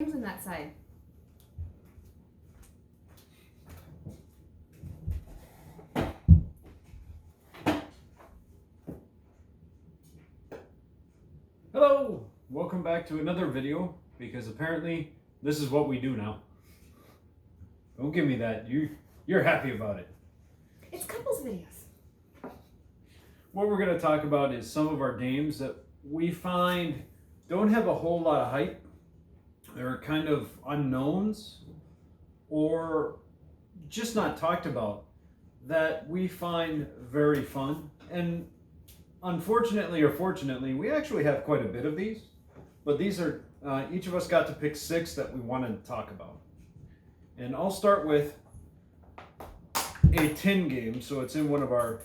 On that side. Hello! Welcome back to another video, because apparently this is what we do now. Don't give me that. You're happy about it. It's couples videos. What we're going to talk about is some of our games that we find don't have a whole lot of hype. They're kind of unknowns or just not talked about, that we find very fun. And unfortunately or fortunately, we actually have quite a bit of these, but these are, each of us got to pick 6 that we wanted to talk about. And I'll start with a tin game, so it's in one of our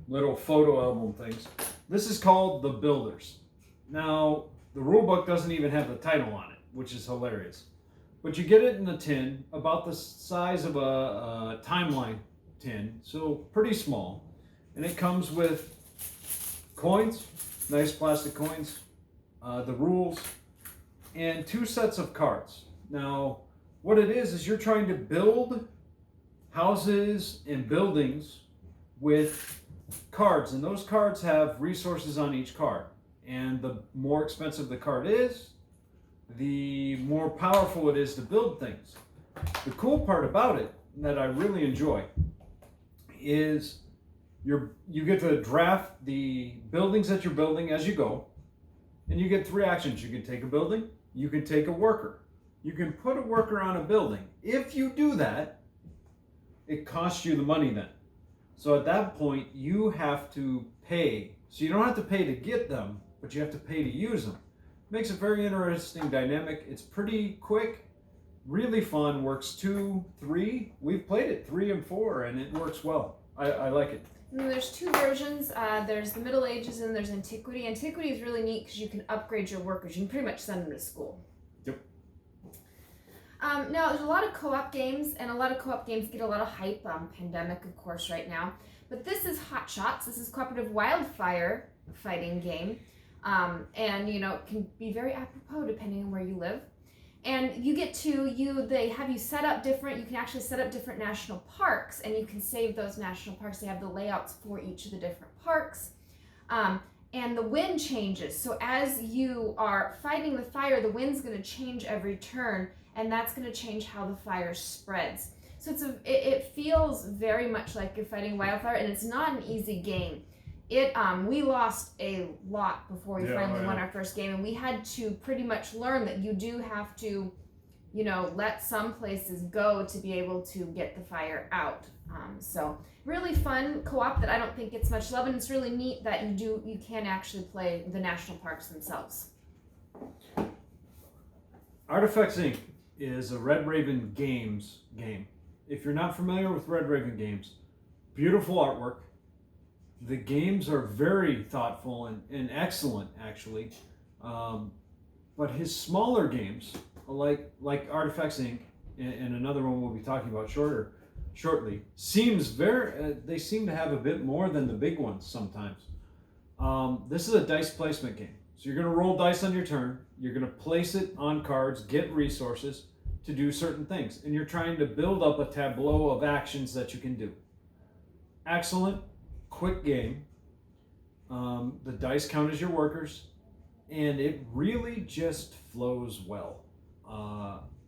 little photo album things. This is called The Builders. Now, the rule book doesn't even have the title on it, which is hilarious. But you get it in a tin, about the size of a timeline tin, so pretty small. And it comes with coins, nice plastic coins, the rules, and 2 sets of cards. Now, what it is you're trying to build houses and buildings with cards, and those cards have resources on each card. And the more expensive the card is, the more powerful it is to build things. The cool part about it, that I really enjoy, is you get to draft the buildings that you're building as you go, and you get 3 actions. You can take a building, you can take a worker. You can put a worker on a building. If you do that, it costs you the money then. So at that point, you have to pay. So you don't have to pay to get them, but you have to pay to use them. Makes a very interesting dynamic. It's pretty quick, really fun, works 2, 3. We've played it 3 and 4, and it works well. I like it. And then there's 2 versions. There's the Middle Ages and there's Antiquity. Antiquity is really neat because you can upgrade your workers. You can pretty much send them to school. Yep. Now, there's a lot of co-op games, and a lot of co-op games get a lot of hype. Pandemic, of course, right now. But this is Hotshots. This is cooperative wildfire fighting game. And, you know, it can be very apropos depending on where you live. And you get to, they have you set up different, you can actually set up different national parks, and you can save those national parks. They have the layouts for each of the different parks. And the wind changes. So as you are fighting the fire, the wind's going to change every turn, and that's going to change how the fire spreads. So it feels very much like you're fighting wildfire, and it's not an easy game. We lost a lot before we finally won our first game, and we had to pretty much learn that you do have to, you know, let some places go to be able to get the fire out. So really fun co-op that I don't think gets much love, and it's really neat that you can actually play the national parks themselves. Artifacts Inc. is a Red Raven Games game. If you're not familiar with Red Raven Games, beautiful artwork. The games are very thoughtful and excellent, actually. But his smaller games, like Artifacts Inc. and another one we'll be talking about shortly, they seem to have a bit more than the big ones sometimes. This is a dice placement game. So you're going to roll dice on your turn. You're going to place it on cards, get resources to do certain things. And you're trying to build up a tableau of actions that you can do. Excellent. Quick game. The dice count as your workers, and it really just flows well.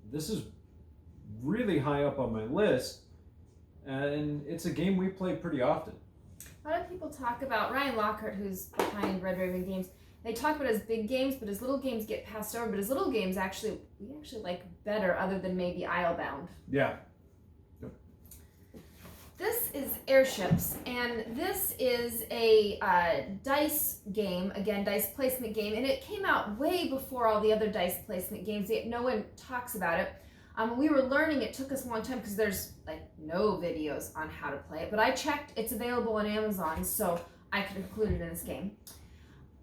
This is really high up on my list, and it's a game we play pretty often. A lot of people talk about Ryan Lockhart, who's behind Red Raven Games. They talk about his big games, but his little games get passed over. But his little games we actually like better, other than maybe Islebound. Yeah. This is Airships, and this is a dice game, again, dice placement game, and it came out way before all the other dice placement games, yet no one talks about it. We were learning, it took us a long time because there's like no videos on how to play it, but I checked, it's available on Amazon, so I could include it in this game.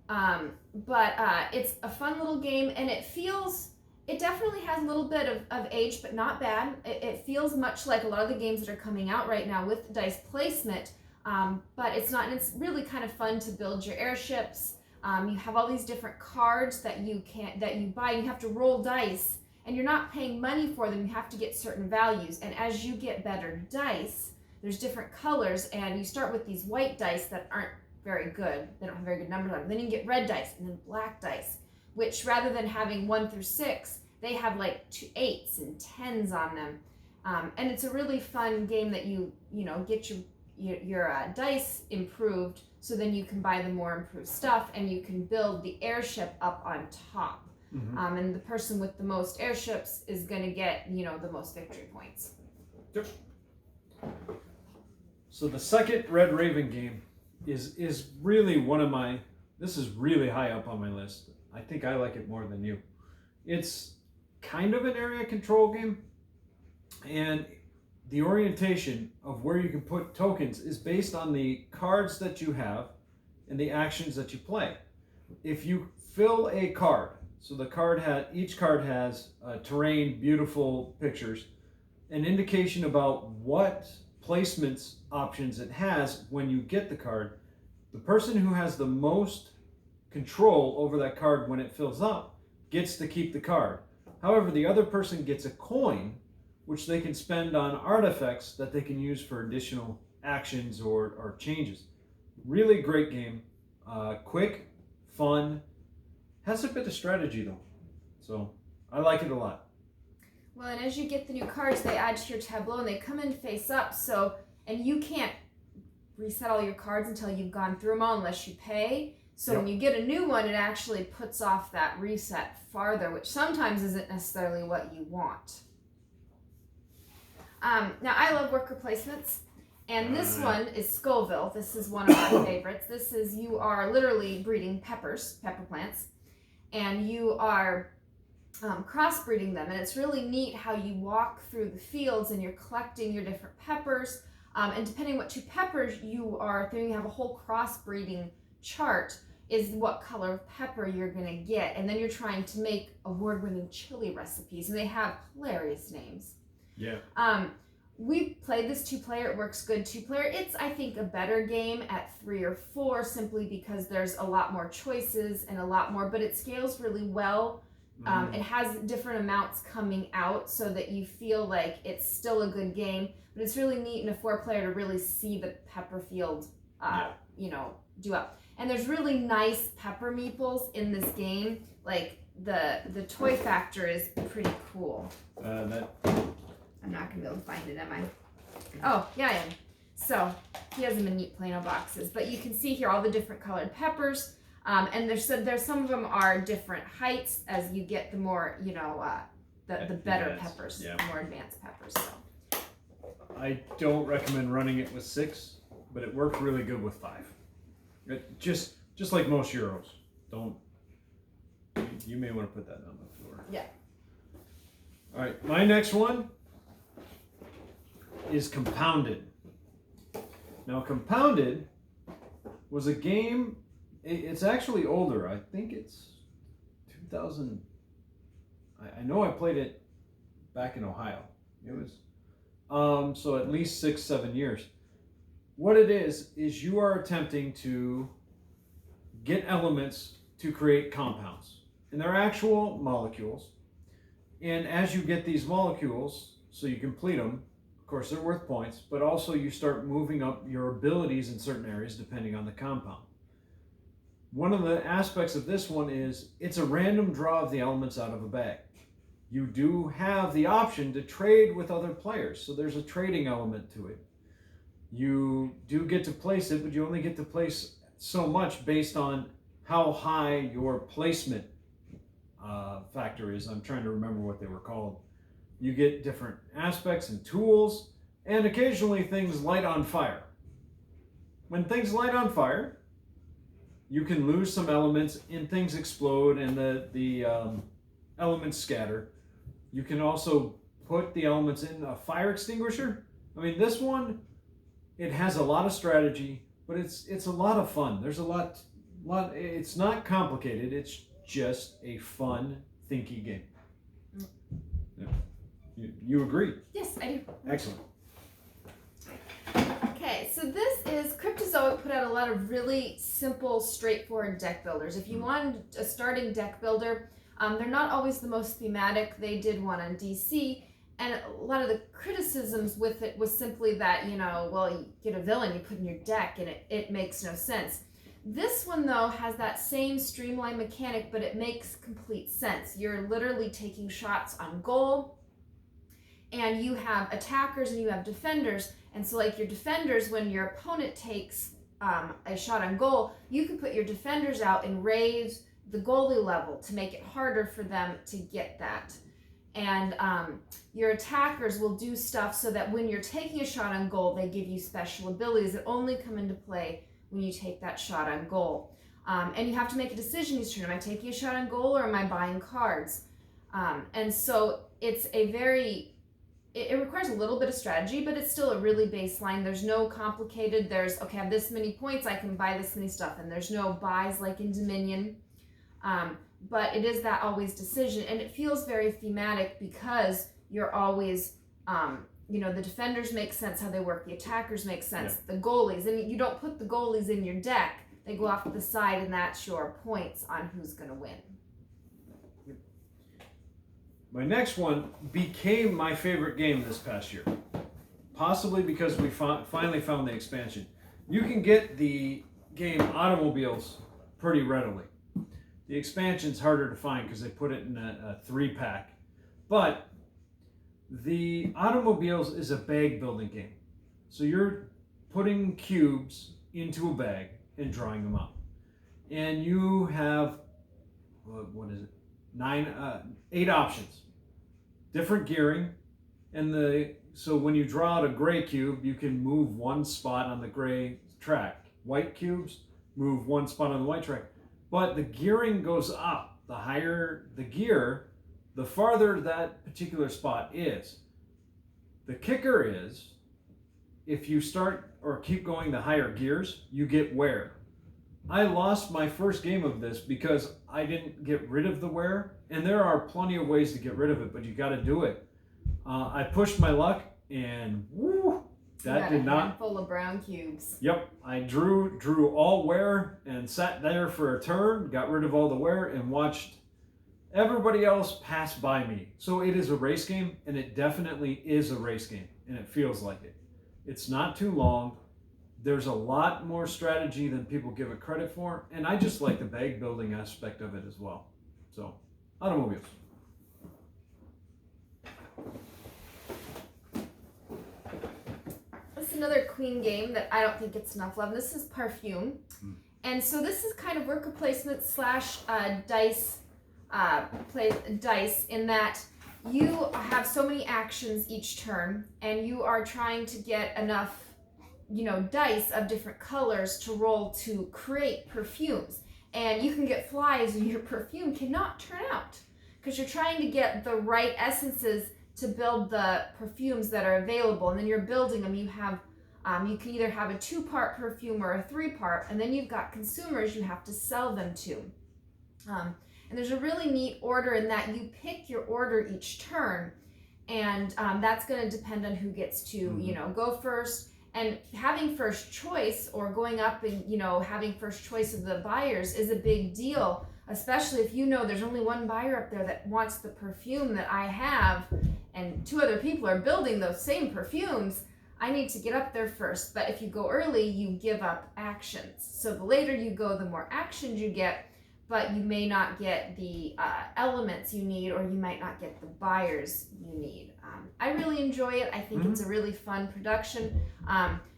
But it's a fun little game, and it definitely has a little bit of age, but not bad. It feels much like a lot of the games that are coming out right now with dice placement, but it's not. And it's really kind of fun to build your airships. You have all these different cards that you buy. You have to roll dice, and you're not paying money for them. You have to get certain values, and as you get better dice, there's different colors, and you start with these white dice that aren't very good. They don't have very good numbers on them. Then you get red dice and then black dice, which rather than having 1 through 6, they have like 8s and 10s on them. And it's a really fun game that you get your dice improved, so then you can buy the more improved stuff, and you can build the airship up on top. Mm-hmm. And the person with the most airships is going to get the most victory points. Yep. So the second Red Raven game is really one of my. This is really high up on my list. I think I like it more than you. It's kind of an area control game, and the orientation of where you can put tokens is based on the cards that you have and the actions that you play. If you fill a card, so each card has terrain, beautiful pictures, an indication about what placements options it has when you get the card. The person who has the most control over that card when it fills up gets to keep the card. However, the other person gets a coin, which they can spend on artifacts that they can use for additional actions or changes. Really great game. Quick, fun, has a bit of strategy though. So I like it a lot. Well, and as you get the new cards, they add to your tableau, and they come in face up. And you can't reset all your cards until you've gone through them all unless you pay. So When you get a new one, it actually puts off that reset farther, which sometimes isn't necessarily what you want. Now, I love worker placements, and this one is Scoville. This is one of my favorites. You are literally breeding pepper plants, and you are crossbreeding them, and it's really neat how you walk through the fields and you're collecting your different peppers, and depending what 2 peppers you are throwing, you have a whole crossbreeding chart is what color of pepper you're going to get, and then you're trying to make award-winning chili recipes, and they have hilarious names. Yeah. We played this 2-player. It works good 2-player. It's, I think, a better game at 3 or 4, simply because there's a lot more choices and a lot more, but it scales really well. It has different amounts coming out so that you feel like it's still a good game, but it's really neat in a 4-player to really see the pepper field, do up. And there's really nice pepper meeples in this game. Like the toy factor is pretty cool. I'm not gonna be able to find it, am I? Oh, yeah, I am. So he has them in neat Plano boxes, but you can see here all the different colored peppers. And there's some of them are different heights as you get the more, the better peppers, the more advanced peppers. So I don't recommend running it with 6, but it worked really good with 5. Just like most Euros. You may want to put that on the floor. Yeah. All right, my next one is Compounded. Now, Compounded was a game. It's actually older. I think it's 2000. I know I played it back in Ohio. It was so at least 6-7 years. What it is you are attempting to get elements to create compounds, and they're actual molecules. And as you get these molecules, so you complete them, of course they're worth points, but also you start moving up your abilities in certain areas depending on the compound. One of the aspects of this one is it's a random draw of the elements out of a bag. You do have the option to trade with other players, so there's a trading element to it. You do get to place it, but you only get to place so much based on how high your placement factor is. I'm trying to remember what they were called. You get different aspects and tools, and occasionally things light on fire. When things light on fire, you can lose some elements and things explode and the elements scatter. You can also put the elements in a fire extinguisher. I mean, this one, it has a lot of strategy, but it's a lot of fun. There's a lot. It's not complicated. It's just a fun, thinky game. Yeah. You agree? Yes, I do. Excellent. Okay, so So this is Cryptozoic put out a lot of really simple, straightforward deck builders. If you want a starting deck builder, they're not always the most thematic. They did one on DC, and a lot of the criticisms with it was simply that, you know, well, you get a villain you put in your deck and it makes no sense. This one, though, has that same streamline mechanic, but it makes complete sense. You're literally taking shots on goal, and you have attackers and you have defenders. And so, like, your defenders, when your opponent takes a shot on goal, you can put your defenders out and raise the goalie level to make it harder for them to get that. And your attackers will do stuff so that when you're taking a shot on goal, they give you special abilities that only come into play when you take that shot on goal. And you have to make a decision each turn. Am I taking a shot on goal or am I buying cards? And so it's a very, it requires a little bit of strategy, but it's still a really baseline. There's no complicated, okay, I have this many points, I can buy this many stuff. And there's no buys like in Dominion. But it is that always decision. And it feels very thematic because you're always, you know, the defenders make sense how they work, the attackers make sense, the goalies, and you don't put the goalies in your deck, they go off to the side, and that's your points on who's going to win. My next one became my favorite game this past year, possibly because we finally found the expansion. You can get the game Automobiles pretty readily. The expansion's harder to find because they put it in a 3-pack, but the Automobiles is a bag building game. So you're putting cubes into a bag and drawing them out. And you have, what is it? 8 options. Different gearing. And so when you draw out a gray cube, you can move one spot on the gray track. White cubes, move one spot on the white track. But the gearing goes up. The higher the gear, the farther that particular spot is. The kicker is, if you start or keep going the higher gears, you get wear. I lost my first game of this because I didn't get rid of the wear, and there are plenty of ways to get rid of it, but you got to do it. I pushed my luck, and woo, that did not. Handful of brown cubes. Yep, I drew all wear and sat there for a turn, got rid of all the wear, and watched everybody else pass by me. So it is a race game, and it definitely is a race game, and it feels like it. It's not too long. There's a lot more strategy than people give it credit for, and I just like the bag building aspect of it as well. So, Automobiles. This is another Queen game that I don't think gets enough love. This is Parfum. And so this is kind of worker placement slash dice in that you have so many actions each turn, and you are trying to get enough, you know, dice of different colors to roll to create perfumes. And you can get flies, and your perfume cannot turn out because you're trying to get the right essences to build the perfumes that are available. And then you're building them. You have you can either have a 2-part perfume or a 3-part, and then you've got consumers you have to sell them to. And there's a really neat order in that you pick your order each turn, and that's going to depend on who gets to, you know, go first. And having first choice, or going up and, you know, having first choice of the buyers is a big deal, especially if you know there's only one buyer up there that wants the perfume that I have, and 2 other people are building those same perfumes. I need to get up there first. But if you go early, you give up actions. So the later you go, the more actions you get, but you may not get the elements you need, or you might not get the buyers you need. I really enjoy it. I think it's a really fun production.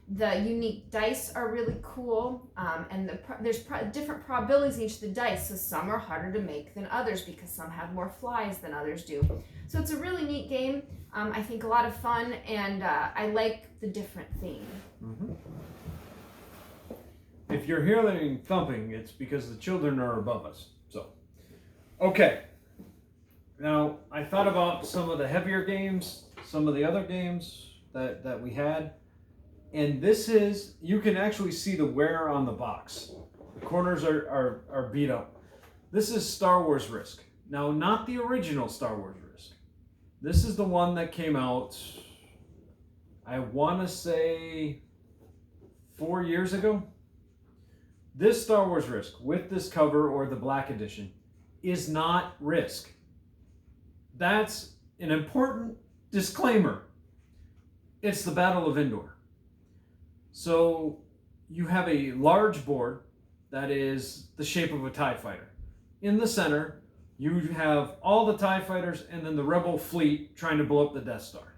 The unique dice are really cool, and there's different probabilities in each of the dice, so some are harder to make than others because some have more flies than others do. So it's a really neat game. I think a lot of fun, and I like the different theme. If you're hearing thumping, it's because the children are above us. So, okay. Now, I thought about some of the heavier games, some of the other games that we had. And this is, you can actually see the wear on the box. The corners are beat up. This is Star Wars Risk. Now, not the original Star Wars Risk. This is the one that came out, I want to say 4 years ago, this Star Wars Risk with this cover or the Black Edition is not Risk. That's an important disclaimer. It's the Battle of Endor. So you have a large board that is the shape of a TIE fighter. In the center, you have all the TIE fighters and then the Rebel fleet trying to blow up the Death Star.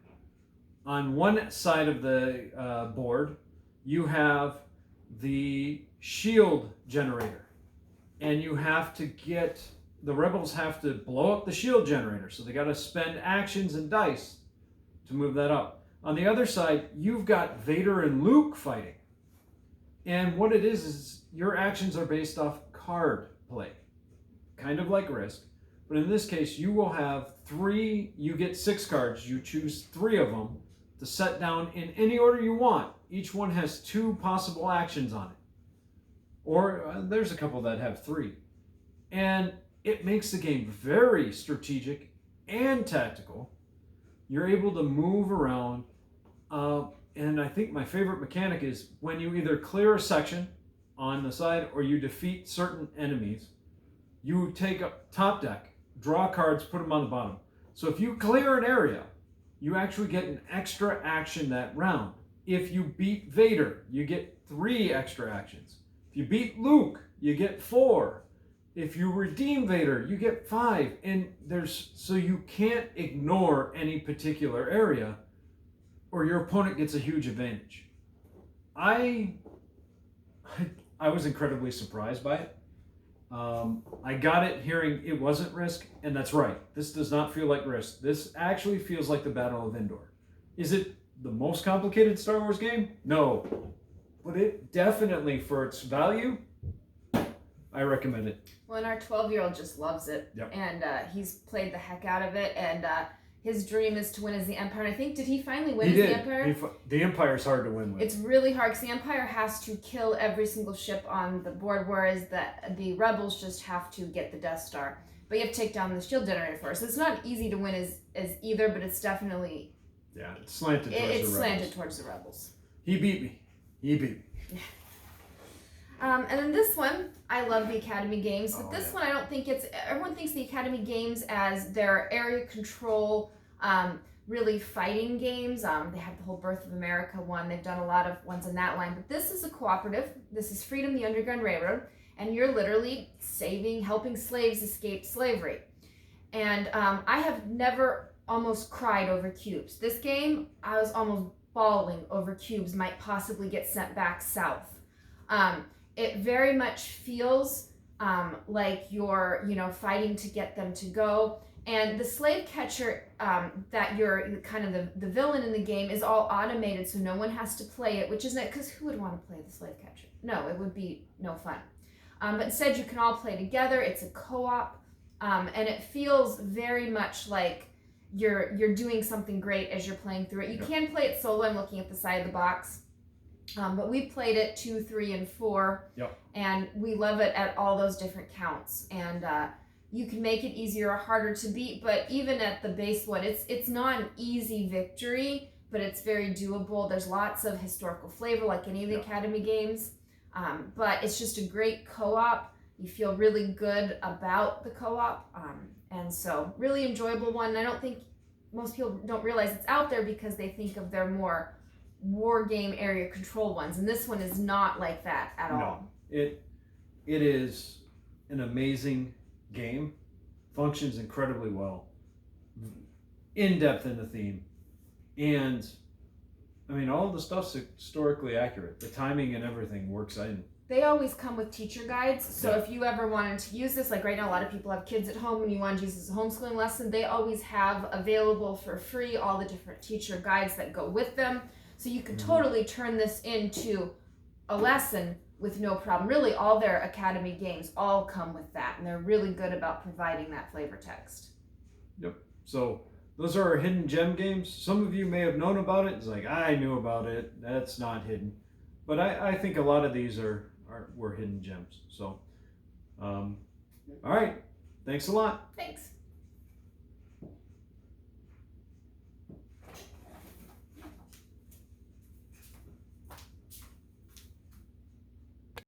On one side of the board, you have the shield generator. And you have to get, the Rebels have to blow up the shield generator. So they got to spend actions and dice to move that up. On the other side, you've got Vader and Luke fighting. And what it is your actions are based off card play. Kind of like Risk. But in this case, you will have you get 6 cards. You choose 3 of them to set down in any order you want. Each one has 2 possible actions on it. Or there's a couple that have 3. And it makes the game very strategic and tactical. You're able to move around. And I think my favorite mechanic is when you either clear a section on the side or you defeat certain enemies, you take a top deck, draw cards, put them on the bottom. So if you clear an area, you actually get an extra action that round. If you beat Vader, you get 3 extra actions. If you beat Luke, you get 4. If you redeem Vader, you get 5. And so you can't ignore any particular area or your opponent gets a huge advantage. I was incredibly surprised by it. I got it hearing it wasn't Risk, and that's right. This does not feel like Risk. This actually feels like the Battle of Endor. Is it the most complicated Star Wars game? No. But it definitely, for its value, I recommend it. Well, and our 12-year-old just loves it. Yep. And he's played the heck out of it. And his dream is to win as the Empire. And I think, did he finally win as the Empire? The Empire's hard to win with. It's really hard because the Empire has to kill every single ship on the board, whereas the Rebels just have to get the Death Star. But you have to take down the shield generator first. It's not easy to win as either, but it's definitely... Yeah, it's slanted towards the Rebels. It's slanted towards the Rebels. He beat me. Yeah. And then this one, I love the Academy games, but this one I don't think everyone thinks the Academy games as their area control, really fighting games. They have the whole Birth of America one. They've done a lot of ones in that line, but this is a cooperative. This is Freedom, the Underground Railroad, and you're literally helping slaves escape slavery. And I have never almost cried over cubes. This game, I was almost bawling over cubes might possibly get sent back south. It very much feels like you're, fighting to get them to go. And the slave catcher that you're kind of the villain in the game is all automated, so no one has to play it, which isn't, because who would want to play the slave catcher? No, it would be no fun. But instead, you can all play together. It's a co-op, and it feels very much like you're doing something great as you're playing through it. You can play it solo. I'm looking at the side of the box. But we played it 2, 3, and 4, and we love it at all those different counts. And you can make it easier or harder to beat, but even at the base one, it's not an easy victory, but it's very doable. There's lots of historical flavor, like any of the Academy games, but it's just a great co-op. You feel really good about the co-op, and so really enjoyable one. And I don't think most people don't realize it's out there because they think of their more war game area control ones, and this one is not like that at all. It is an amazing game, functions incredibly well, in depth in the theme, and I mean all the stuff's historically accurate. The timing and everything works in. They always come with teacher guides, so if you ever wanted to use this, like right now a lot of people have kids at home and you want to use this as a homeschooling lesson, they always have available for free all the different teacher guides that go with them. So you could totally turn this into a lesson with no problem. Really, all their Academy games all come with that, and they're really good about providing that flavor text. Yep. So those are our hidden gem games. Some of you may have known about it. It's like, I knew about it. That's not hidden. But I think a lot of these were hidden gems. So, all right. Thanks a lot. Thanks.